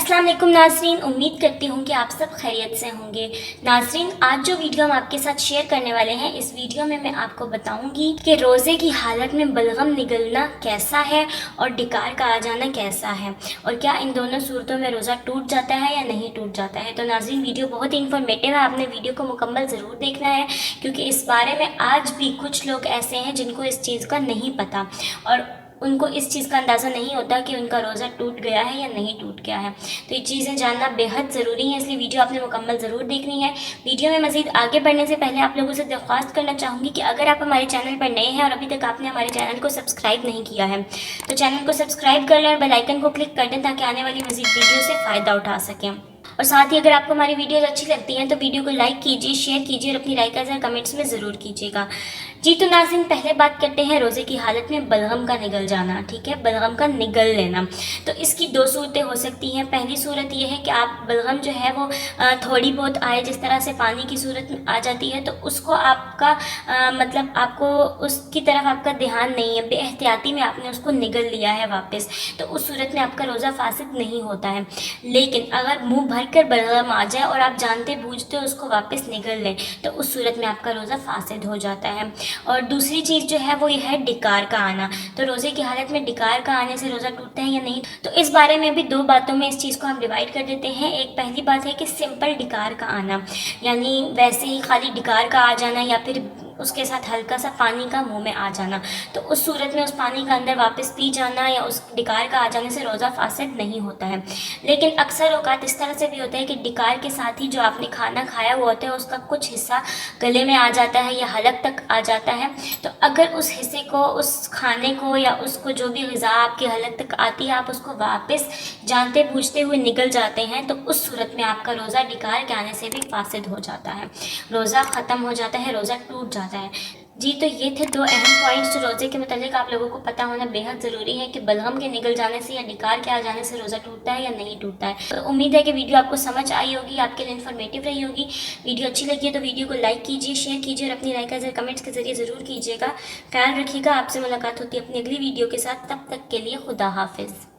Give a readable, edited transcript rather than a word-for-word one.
अस्सलाम वालेकुम नाज़रीन, उम्मीद करती हूँ कि आप सब खैरियत से होंगे। नाज़रीन, आज जो वीडियो हम आपके साथ शेयर करने वाले हैं, इस वीडियो में मैं आपको बताऊँगी कि रोज़े की हालत में बलगम निगलना कैसा है और डिकार का आ जाना कैसा है, और क्या इन दोनों सूरतों में रोज़ा टूट जाता है या नहीं टूट जाता है। तो नाज़रीन, वीडियो बहुत ही इन्फॉर्मेटिव है, आपने वीडियो को मुकम्मल ज़रूर देखना है, क्योंकि इस बारे में आज भी कुछ लोग ऐसे हैं जिनको इस चीज़ का नहीं पता और उनको इस चीज़ का अंदाज़ा नहीं होता कि उनका रोज़ा टूट गया है या नहीं टूट गया है। तो ये चीज़ें जानना बेहद ज़रूरी है, इसलिए वीडियो आपने मुकम्मल ज़रूर देखनी है। वीडियो में मज़ीद आगे बढ़ने से पहले आप लोगों से दरख्वास्त करना चाहूँगी कि अगर आप हमारे चैनल पर नए हैं और अभी तक आपने हमारे चैनल को सब्सक्राइब नहीं किया है, तो चैनल को सब्सक्राइब कर लें और बेल आइकन को क्लिक कर दें, ताकि आने वाली मज़ीद वीडियो से फ़ायदा उठा सकें। और साथ ही अगर आपको हमारी वीडियोस अच्छी लगती हैं तो वीडियो को लाइक कीजिए, शेयर कीजिए और अपनी राय का इज़हार कमेंट्स में ज़रूर कीजिएगा। जी, तो नाज़रीन, पहले बात करते हैं रोज़े की हालत में बलगम का निगल जाना। ठीक है, बलगम का निगल लेना। तो इसकी दो सूरतें हो सकती हैं। पहली सूरत ये है कि आप बलगम जो है वो थोड़ी बहुत आए, जिस तरह से पानी की सूरत में आ जाती है, तो उसको आपका मतलब आपको उसकी तरफ आपका ध्यान नहीं है, बेएहतियाती में आपने उसको निगल लिया है वापस, तो उस सूरत में आपका रोज़ा फासिद नहीं होता है। लेकिन अगर मुँह भर कर बलगम आ जाए और आप जानते बूझते उसको वापस निगल लें, तो उस सूरत में आपका रोज़ा फासिद हो जाता है। और दूसरी चीज़ जो है वो ये है डिकार का आना। तो रोज़े की हालत में डिकार का आने से रोज़ा टूटता है या नहीं, तो इस बारे में भी दो बातों में इस चीज़ को हम डिवाइड कर देते हैं। एक पहली बात है कि सिंपल डिकार का आना, यानी वैसे ही खाली डिकार का आ जाना या फिर उसके साथ हल्का सा पानी का मुंह में आ जाना, तो उस सूरत में उस पानी का अंदर वापस पी जाना या उस डिकार का आ जाने से रोज़ा फासिद नहीं होता है। लेकिन अक्सर औक़ात इस तरह से भी होता है कि डिकार के साथ ही जो आपने खाना खाया हुआ होता है उसका कुछ हिस्सा गले में आ जाता है या हलक तक आ जाता है। तो अगर उस हिस्से को, उस खाने को या उसको जो भी ग़िज़ा आपकी हलक तक आती है, आप उसको वापस जानते बूझते हुए निगल जाते हैं, तो उस सूरत में आपका रोज़ा डिकार के आने से भी फासिद हो जाता है, रोज़ा ख़त्म हो जाता है, रोज़ा टूट जाता है। जी, तो ये थे दो अहम पॉइंट्स जो रोज़े के मतलब आप लोगों को पता होना बेहद ज़रूरी है कि बलगम के निगल जाने से या डिकार के आ जाने से रोज़ा टूटता है या नहीं टूटता है। तो उम्मीद है कि वीडियो आपको समझ आई होगी, आपके लिए इन्फॉर्मेटिव रही होगी। वीडियो अच्छी लगी है तो वीडियो को लाइक कीजिए, शेयर कीजिए और अपनी राय का इज़हार कमेंट्स के ज़रिए ज़रूर कीजिएगा। ख्याल रखिएगा। आपसे मुलाकात होती है अपनी अगली वीडियो के साथ। तब तक के लिए खुदा हाफिज़।